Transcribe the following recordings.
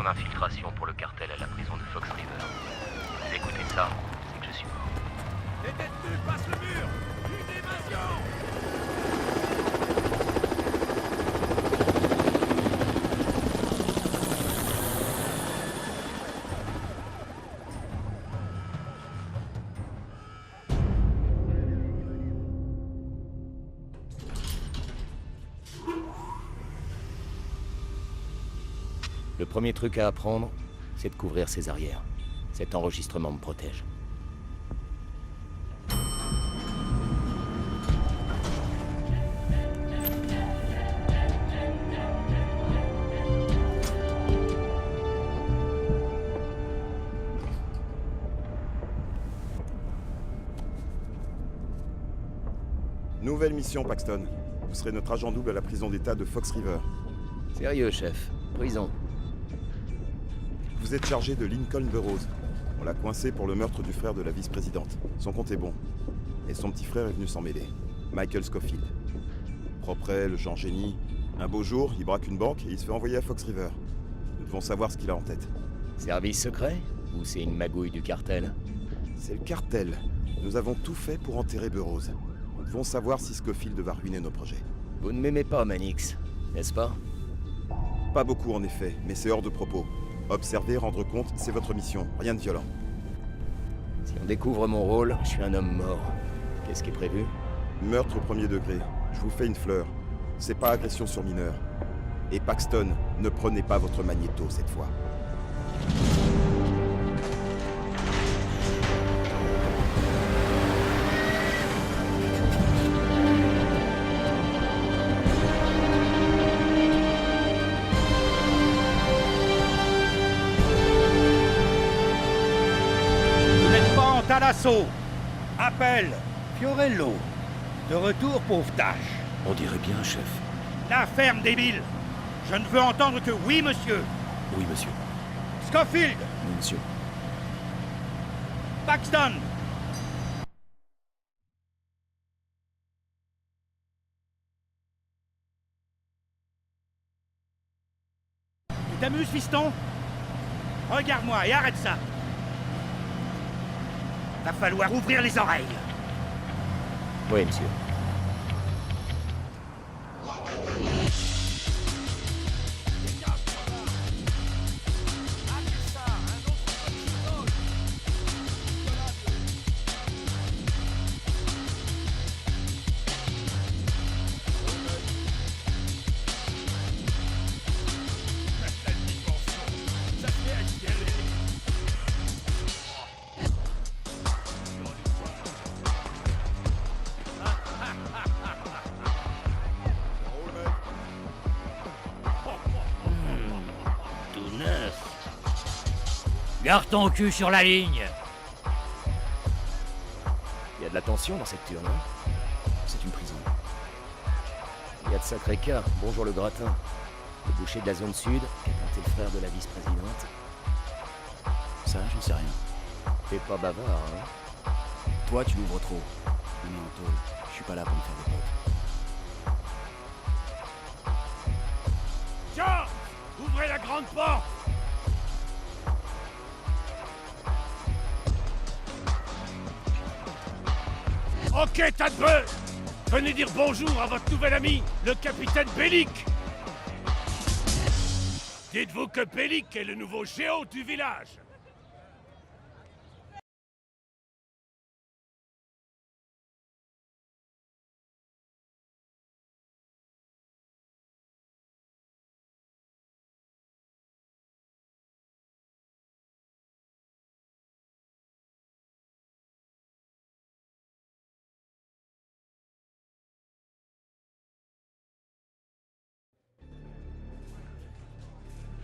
en infiltration pour le cartel à la prison de Fox River. Si vous écoutez ça, c'est que je suis mort. Les détenus passent le mur! Une évasion! Le premier truc à apprendre, c'est de couvrir ses arrières. Cet enregistrement me protège. Nouvelle mission, Paxton. Vous serez notre agent double à la prison d'État de Fox River. Sérieux, chef. Prison. Vous êtes chargé de Lincoln Burroughs. On l'a coincé pour le meurtre du frère de la vice-présidente. Son compte est bon. Et son petit frère est venu s'en mêler. Michael Scofield. Propre, le genre génie. Un beau jour, il braque une banque et il se fait envoyer à Fox River. Nous devons savoir ce qu'il a en tête. Service secret? Ou c'est une magouille du cartel? C'est le cartel. Nous avons tout fait pour enterrer Burroughs. Nous devons savoir si Scofield va ruiner nos projets. Vous ne m'aimez pas, Mannix, n'est-ce pas? Pas beaucoup en effet, mais c'est hors de propos. Observer, rendre compte, c'est votre mission. Rien de violent. Si on découvre mon rôle, je suis un homme mort. Qu'est-ce qui est prévu? Meurtre au premier degré. Je vous fais une fleur. C'est pas agression sur mineur. Et Paxton, ne prenez pas votre magnéto cette fois. Talasso! Appel! Fiorello! De retour, pauvre tâche! On dirait bien, chef. La ferme, débile! Je ne veux entendre que oui, monsieur! Oui, monsieur. Scofield! Oui, monsieur. Paxton! Tu t'amuses, fiston? Regarde-moi et arrête ça! Va falloir ouvrir les oreilles. Oui, monsieur. Garde ton cul sur la ligne. Il y a de la tension dans cette turne, hein? C'est une prison. Il y a de sacrés cas. Bonjour le gratin. Le boucher de la zone sud, qui a planté le frère de la vice-présidente. Ça, j'en sais rien. T'es pas bavard, hein? Toi, tu l'ouvres trop. Mais non, Anto, je suis pas là pour me faire des potes. Tiens! Ouvrez la grande porte! Ok, tas de bœufs! Venez dire bonjour à votre nouvel ami, le capitaine Bellic! Dites-vous que Bellic est le nouveau géo du village!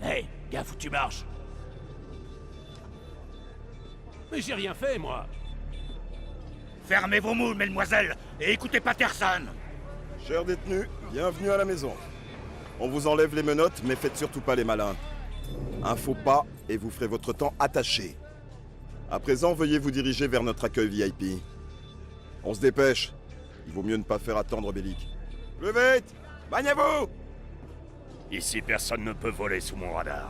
Hey, gaffe où tu marches. Mais j'ai rien fait, moi! Fermez vos moules, mesdemoiselles, et écoutez Patterson! Chers détenus, bienvenue à la maison. On vous enlève les menottes, mais faites surtout pas les malins. Un faux pas, et vous ferez votre temps attaché. À présent, veuillez vous diriger vers notre accueil VIP. On se dépêche. Il vaut mieux ne pas faire attendre Bellic. Plus vite! Bagnez-vous! Ici, personne ne peut voler sous mon radar.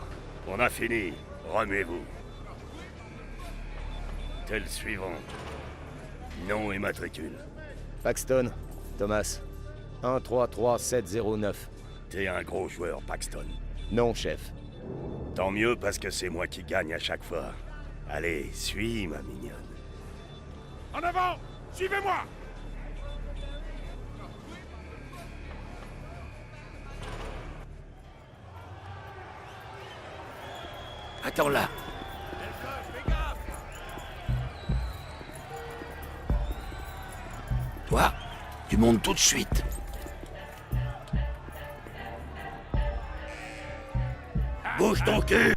On a fini. Remuez-vous. Tel suivant. Nom et matricule. Paxton, Thomas. 133709. T'es un gros joueur, Paxton. Non, chef. Tant mieux parce que c'est moi qui gagne à chaque fois. Allez, suis ma mignonne. En avant! Suivez-moi! Attends là. Toi, tu montes tout de suite. Bouge ton cul!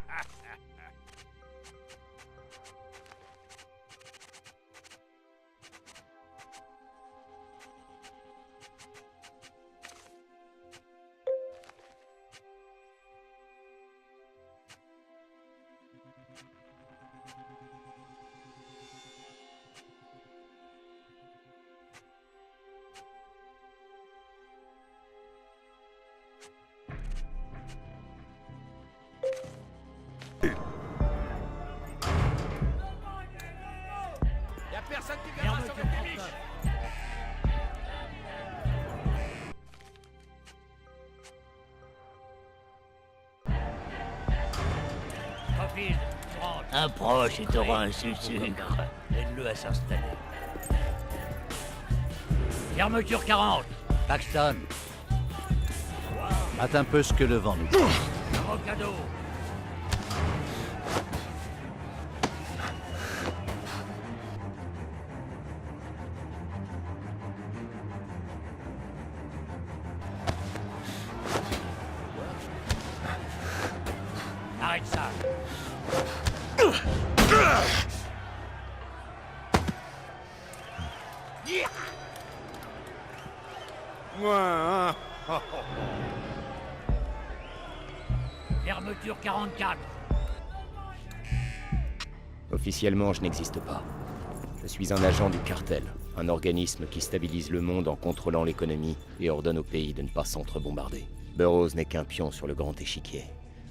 Personne qui viendra sauver tes biches. Scofield, tu rentres. Approche et t'auras un sucre. Aide-le à s'installer. Fermeture 40. Paxton. Hâte un peu ce que le vent nous dit. Rocado. Arrête ça. Fermeture 44. Officiellement, je n'existe pas. Je suis un agent du cartel, un organisme qui stabilise le monde en contrôlant l'économie et ordonne au pays de ne pas s'entre-bombarder. Burroughs n'est qu'un pion sur le grand échiquier.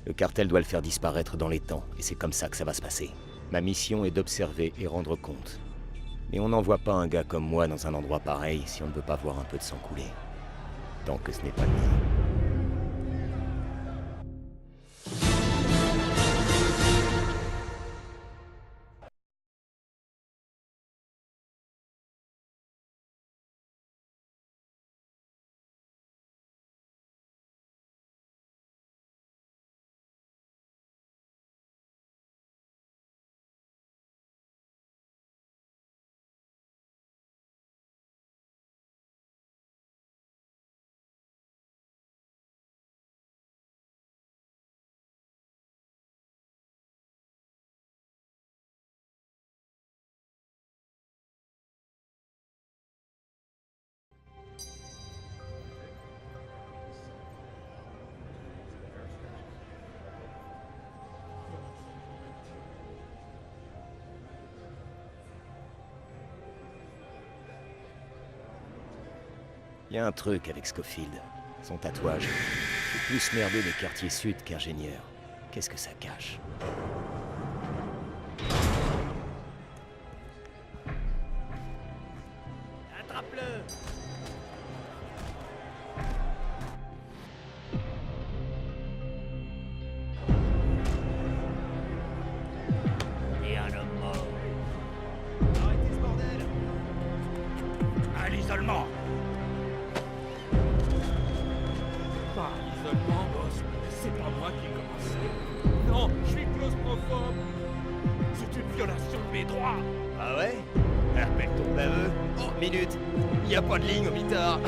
Le cartel doit le faire disparaître dans les temps, et c'est comme ça que ça va se passer. Ma mission est d'observer et rendre compte. Mais on n'envoie pas un gars comme moi dans un endroit pareil si on ne veut pas voir un peu de sang couler. Tant que ce n'est pas le mien. Il y a un truc avec Scofield. Son tatouage. C'est plus merdeux des quartiers sud qu'ingénieur. Qu'est-ce que ça cache? Attrape-le. Et un homme mort. Arrêtez ce bordel! À l'isolement! Pas l'isolement, boss. C'est pas moi qui ai commencé. Non, je suis claustrophobe. C'est une violation de mes droits. Ah ouais? Appelle ton baveux. Oh, minute. Y a pas de ligne au mitard.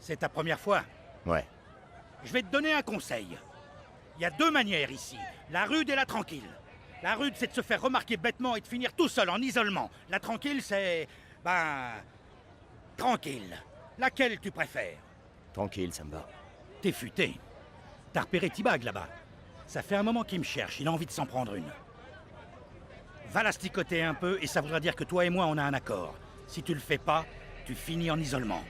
C'est ta première fois. Ouais. Je vais te donner un conseil. Il y a deux manières ici, la rude et la tranquille. La rude, c'est de se faire remarquer bêtement et de finir tout seul en isolement. La tranquille, c'est... tranquille. Laquelle tu préfères? Tranquille, ça me va. T'es futé. T'as repéré T-Bag là-bas. Ça fait un moment qu'il me cherche, il a envie de s'en prendre une. Va l'asticoter un peu et ça voudra dire que toi et moi on a un accord. Si tu le fais pas, tu finis en isolement.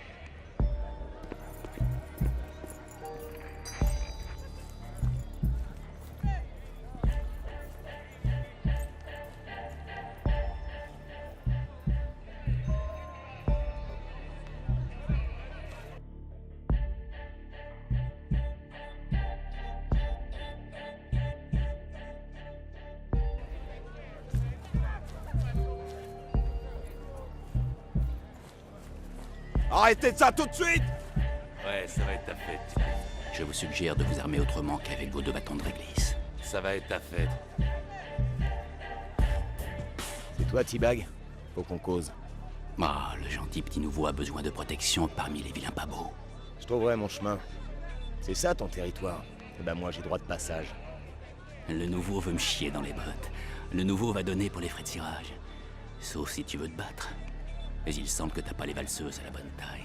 Arrêtez de ça tout de suite! Ouais, ça va être ta fête. Je vous suggère de vous armer autrement qu'avec vos 2 bâtons de réglisse. Ça va être ta fête. C'est toi, T-Bag? Faut qu'on cause. Ah, le gentil petit nouveau a besoin de protection parmi les vilains pas beaux. Je trouverai mon chemin. C'est ça ton territoire. Eh ben moi j'ai droit de passage. Le nouveau veut me chier dans les bottes. Le nouveau va donner pour les frais de cirage. Sauf si tu veux te battre. Mais il semble que t'as pas les valseuses à la bonne taille.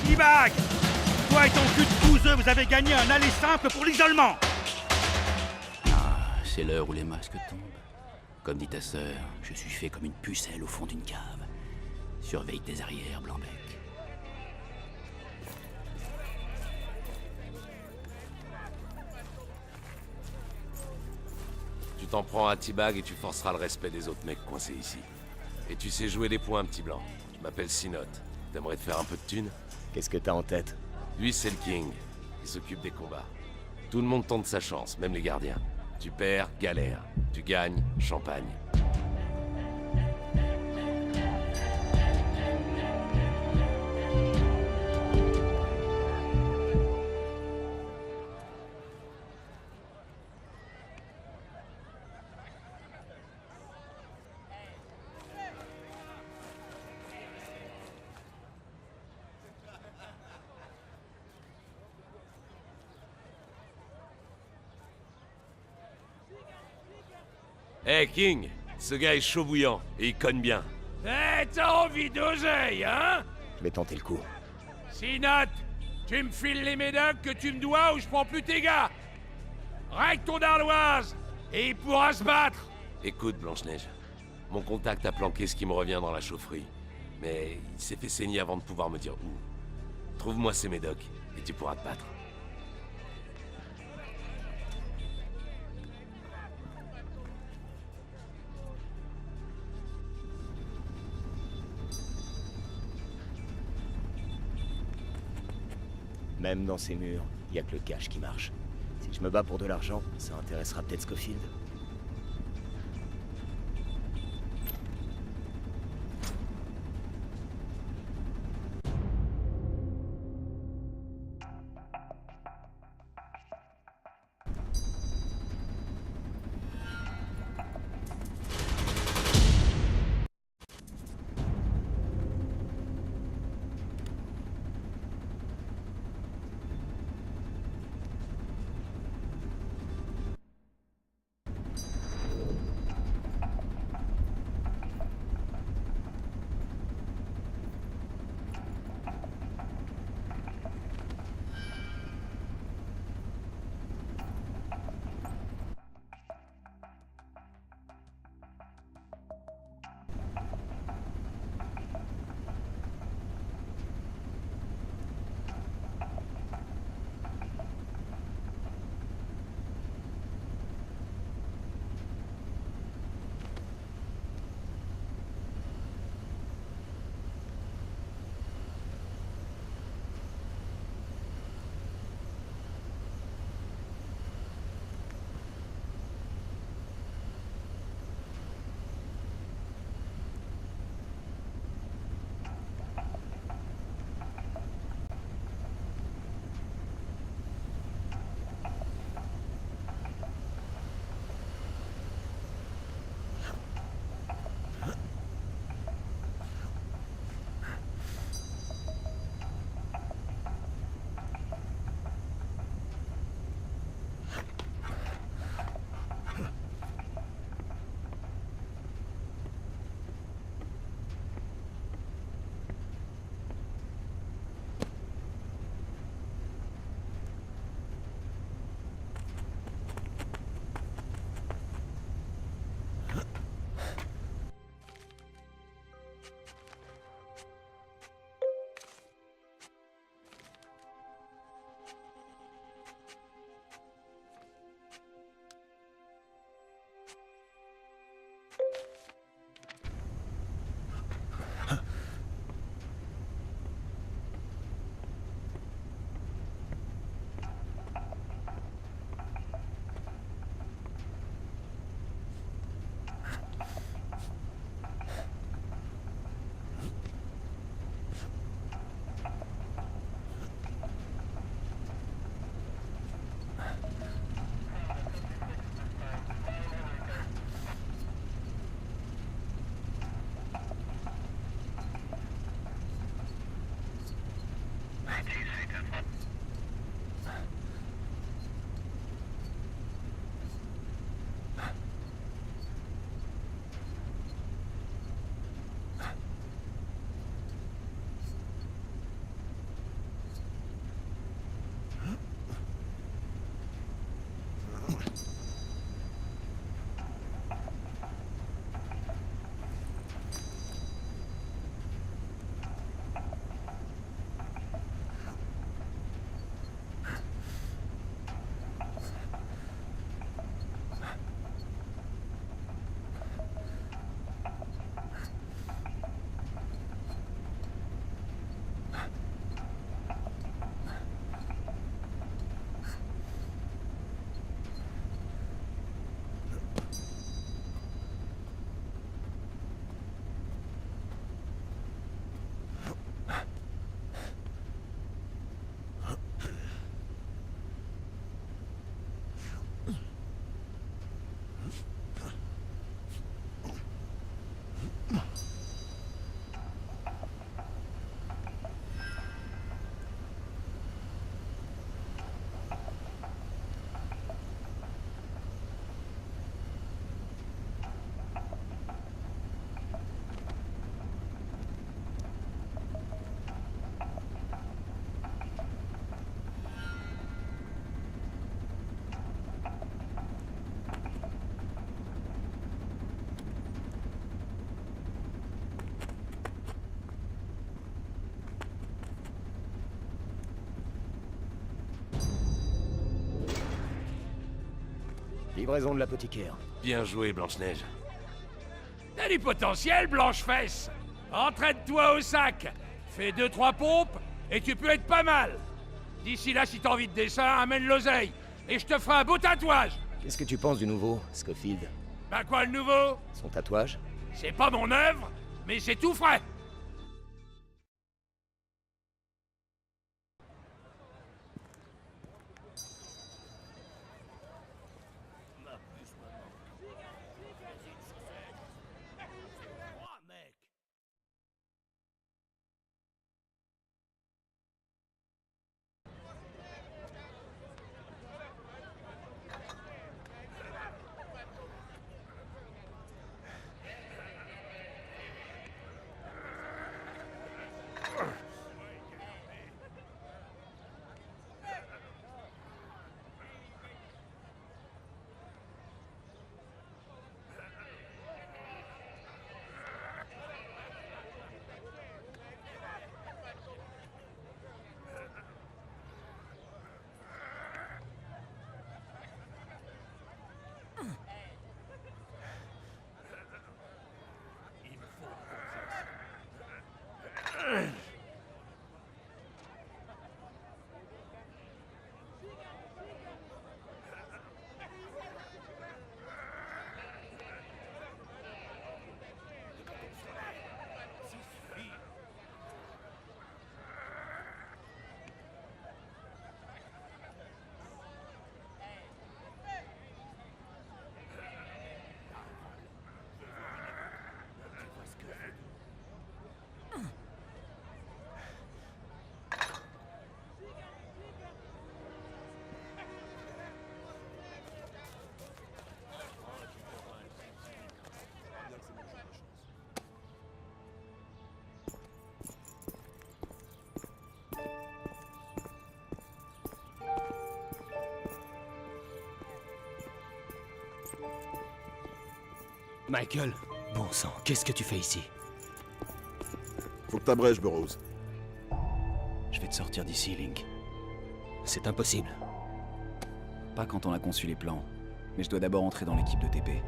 T-Bag! Toi et ton cul de bouseux, vous avez gagné un aller simple pour l'isolement! Ah, c'est l'heure où les masques tombent. Comme dit ta sœur, je suis fait comme une pucelle au fond d'une cave. Surveille tes arrières, Blanc-Bec. Tu t'en prends à T-Bag et tu forceras le respect des autres mecs coincés ici. Et tu sais jouer les points, petit blanc. Je m'appelle Sinot. T'aimerais te faire un peu de thune? Qu'est-ce que t'as en tête? Lui, c'est le King. Il s'occupe des combats. Tout le monde tente sa chance, même les gardiens. Tu perds, galère. Tu gagnes, champagne. Hey King, ce gars est chaud bouillant et il conne bien. Eh, t'as envie d'oseille, hein? Je vais tenter le coup. Sinot, tu me files les médocs que tu me dois ou je prends plus tes gars. Règle ton ardoise et il pourra se battre. Écoute, Blanche-Neige, mon contact a planqué ce qui me revient dans la chaufferie. Mais il s'est fait saigner avant de pouvoir me dire où. Trouve-moi ces médocs et tu pourras te battre. Même dans ces murs, y a que le cash qui marche. Si je me bats pour de l'argent, ça intéressera peut-être Scofield. Livraison de l'apothicaire. Bien joué, Blanche-Neige. T'as du potentiel, Blanche-Fesse. Entraîne-toi au sac. Fais 2-3 pompes, et tu peux être pas mal. D'ici là, si t'as envie de dessin, amène l'oseille. Et je te ferai un beau tatouage. Qu'est-ce que tu penses du nouveau, Scofield? Bah quoi, le nouveau? Son tatouage? C'est pas mon œuvre, mais c'est tout frais. Michael, bon sang, qu'est-ce que tu fais ici? Faut que t'abrèges, Burroughs. Je vais te sortir d'ici, Link. C'est impossible. Pas quand on a conçu les plans. Mais je dois d'abord entrer dans l'équipe de TP.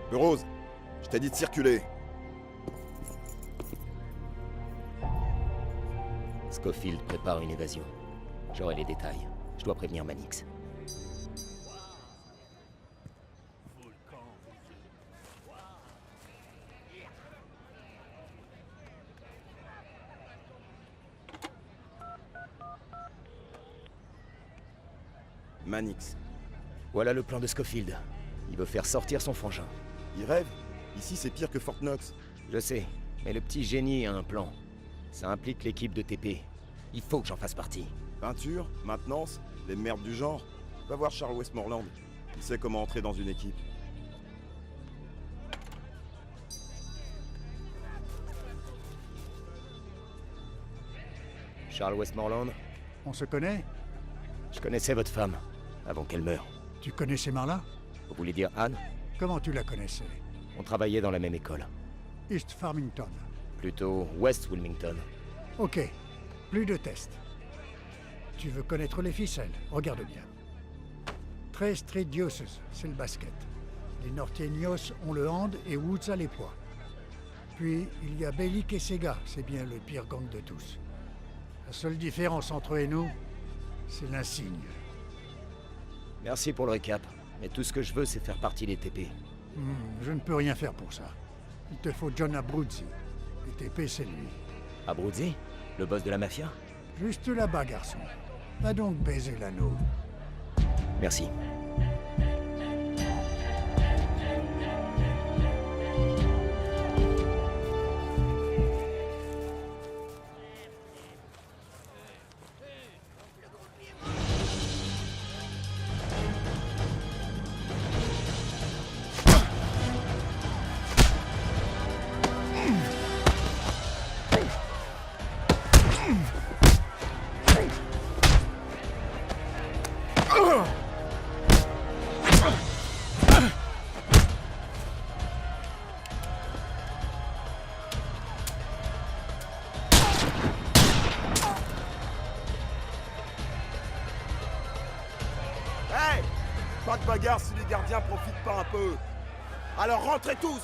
Burroughs, je t'ai dit de circuler. Scofield prépare une évasion. J'aurai les détails. Je dois prévenir Mannix. Mannix. Voilà le plan de Scofield. Il veut faire sortir son frangin. Il rêve. Ici, c'est pire que Fort Knox. Je sais, mais le petit génie a un plan. Ça implique l'équipe de TP. Il faut que j'en fasse partie. Peinture, maintenance, les merdes du genre. Va voir Charles Westmoreland. Il sait comment entrer dans une équipe. Charles Westmoreland, On se connaît? je connaissais votre femme, avant qu'elle meure. Tu connaissais Marla? Vous voulez dire Anne? Comment tu la connaissais? On travaillait dans la même école. East Farmington. Plutôt West Wilmington. Ok, plus de tests. Tu veux connaître les ficelles? Regarde bien. Tres Street Dioses, c'est le basket. Les Norteños ont le hand et Woods a les poids. Puis, il y a Bellic et Sega, c'est bien le pire gang de tous. La seule différence entre eux et nous, c'est l'insigne. Merci pour le récap, mais tout ce que je veux, c'est faire partie des TP. Je ne peux rien faire pour ça. Il te faut John Abruzzi. Les TP, c'est lui. Abruzzi? Le boss de la mafia? Juste là-bas, garçon. Va donc baiser l'anneau. Merci. Regarde si les gardiens profitent pas un peu. Alors rentrez tous!